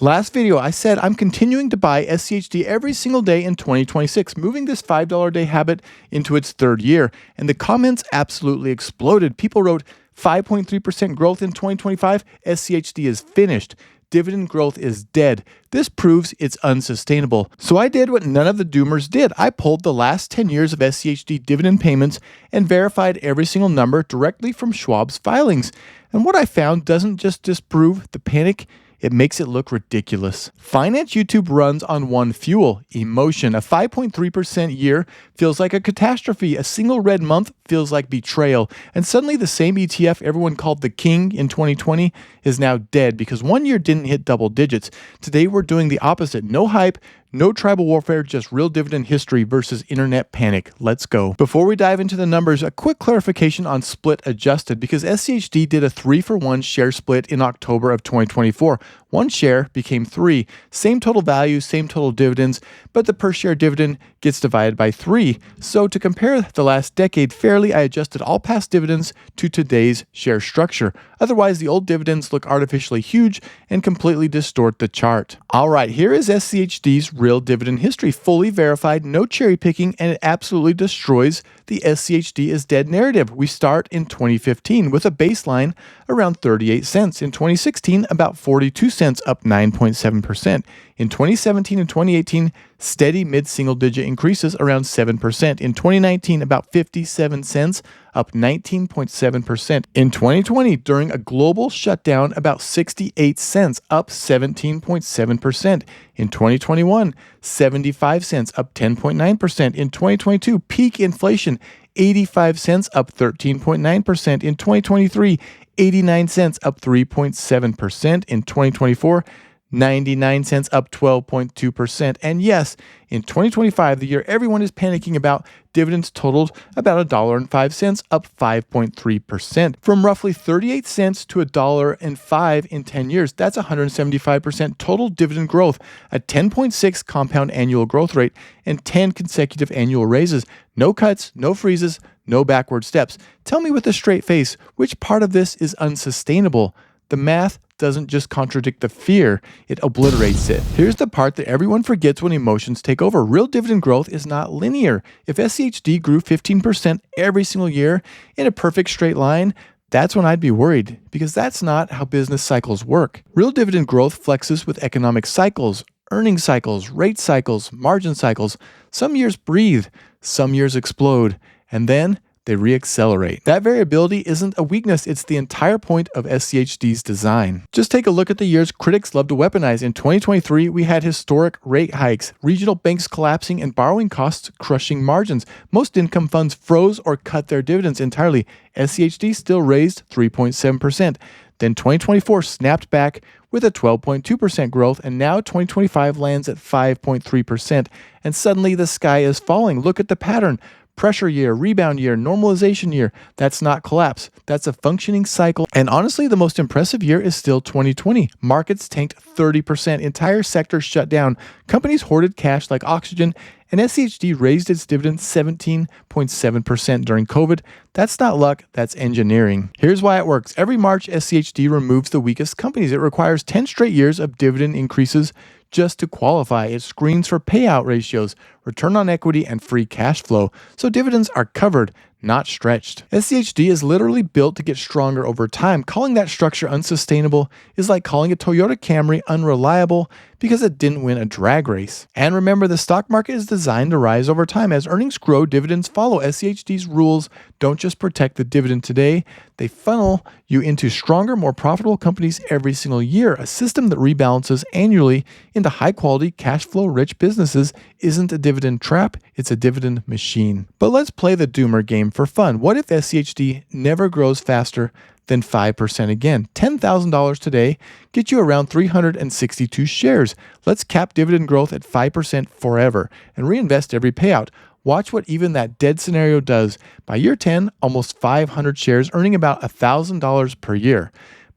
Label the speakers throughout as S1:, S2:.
S1: Last video, I said I'm continuing to buy SCHD every single day in 2026, moving this $5 a day habit into its third year. And the comments absolutely exploded. People wrote 5.3% growth in 2025. SCHD is finished. Dividend growth is dead. This proves it's unsustainable. So I did what none of the doomers did. I pulled the last 10 years of SCHD dividend payments and verified every single number directly from Schwab's filings. And what I found doesn't just disprove the panic, it makes it look ridiculous. Finance YouTube runs on one fuel, emotion. A 5.3% year feels like a catastrophe. A single red month feels like betrayal. And suddenly the same ETF everyone called the king in 2020 is now dead because one year didn't hit double digits. Today we're doing the opposite. No hype, no tribal warfare, just real dividend history versus internet panic. Let's go. Before we dive into the numbers, a quick clarification on split adjusted because SCHD did a 3-for-1 share split in October of 2024. One share became 3. Same total value, same total dividends, but the per share dividend gets divided by 3. So to compare the last decade fairly, I adjusted all past dividends to today's share structure. Otherwise, the old dividends look artificially huge and completely distort the chart. All right, here is SCHD's real dividend history, fully verified, no cherry picking, and it absolutely destroys the SCHD is dead narrative. We start in 2015 with a baseline around 38 cents. In 2016, about 42 cents, up 9.7%. In 2017 and 2018, steady mid-single digit increases around 7%. In 2019, about 57 cents, up 19.7%. In 2020, during a global shutdown, about 68 cents, up 17.7%. In 2021, 75 cents, up 10.9%. In 2022, peak inflation, 85 cents, up 13.9%. In 2023, 89 cents, up 3.7%. In 2024, 99 cents, up 12.2%. And yes, in 2025, the year everyone is panicking about, dividends totaled about $1.05, up 5.3%. From roughly 38 cents to $1.05 in 10 years, that's 175% total dividend growth, a 10.6 compound annual growth rate, and 10 consecutive annual raises. No cuts, no freezes, no backward steps. Tell me with a straight face, which part of this is unsustainable? The math doesn't just contradict the fear, it obliterates it. Here's the part that everyone forgets when emotions take over. Real dividend growth is not linear. If SCHD grew 15% every single year in a perfect straight line, that's when I'd be worried, because that's not how business cycles work. Real dividend growth flexes with economic cycles, earnings cycles, rate cycles, margin cycles. Some years breathe, some years explode, and then they reaccelerate. That variability isn't a weakness, it's the entire point of SCHD's design. Just take a look at the years critics love to weaponize. In 2023, we had historic rate hikes, regional banks collapsing, and borrowing costs crushing margins. Most income funds froze or cut their dividends entirely. SCHD still raised 3.7%. Then 2024 snapped back with a 12.2% growth, and now 2025 lands at 5.3%. And suddenly the sky is falling. Look at the pattern. Pressure year, rebound year, normalization year. That's not collapse. That's a functioning cycle. And honestly, the most impressive year is still 2020. Markets tanked 30%. Entire sectors shut down. Companies hoarded cash like oxygen. And SCHD raised its dividend 17.7% during COVID. That's not luck, that's engineering. Here's why it works. Every March, SCHD removes the weakest companies. It requires 10 straight years of dividend increases just to qualify. It screens for payout ratios, return on equity, and free cash flow. So dividends are covered, not stretched. SCHD is literally built to get stronger over time. Calling that structure unsustainable is like calling a Toyota Camry unreliable because it didn't win a drag race. And remember, the stock market is designed to rise over time. As earnings grow, dividends follow. SCHD's rules don't just protect the dividend today, they funnel you into stronger, more profitable companies every single year. A system that rebalances annually into high-quality, cash flow-rich businesses isn't a dividend trap, it's a dividend machine. But let's play the doomer game for fun. What if SCHD never grows faster than 5% again? $10,000 today gets you around 362 shares. Let's cap dividend growth at 5% forever and reinvest every payout. Watch what even that dead scenario does. By year 10, almost 500 shares, earning about $1,000 per year.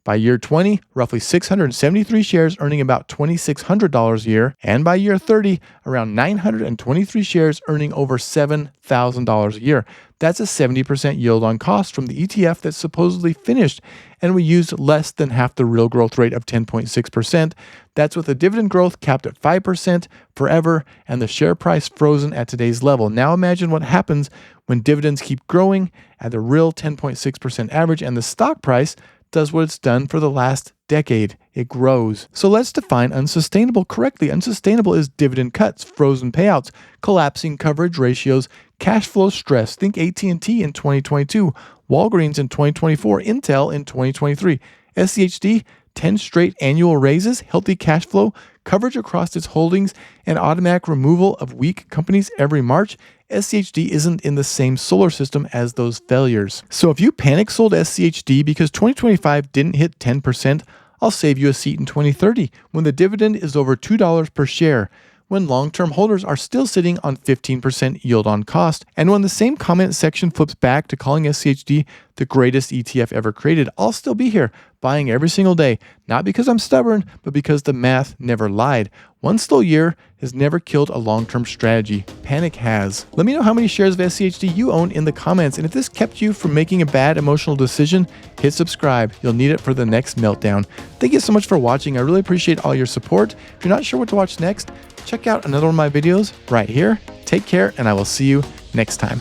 S1: By year 20, roughly 673 shares, earning about $2,600 a year. And by year 30, around 923 shares, earning over $7,000 a year. That's a 70% yield on cost from the ETF that's supposedly finished, and we used less than half the real growth rate of 10.6%. That's with the dividend growth capped at 5% forever and the share price frozen at today's level. Now imagine what happens when dividends keep growing at the real 10.6% average and the stock price does what it's done for the last decade. It grows. So let's define unsustainable correctly. Unsustainable is dividend cuts, frozen payouts, collapsing coverage ratios, cash flow stress. Think AT&T in 2022, Walgreens in 2024, Intel in 2023. SCHD, 10 straight annual raises, healthy cash flow, coverage across its holdings, and automatic removal of weak companies every March. SCHD isn't in the same solar system as those failures. So if you panic sold SCHD because 2025 didn't hit 10%, I'll save you a seat in 2030 when the dividend is over $2 per share, when long-term holders are still sitting on 15% yield on cost, and when the same comment section flips back to calling SCHD the greatest ETF ever created. I'll still be here buying every single day, not because I'm stubborn, but because the math never lied. One slow year has never killed a long-term strategy. Panic has. Let me know how many shares of SCHD you own in the comments, and if this kept you from making a bad emotional decision, hit subscribe. You'll need it for the next meltdown. Thank you so much for watching. I really appreciate all your support. If you're not sure what to watch next, check out another one of my videos right here. Take care, and I will see you next time.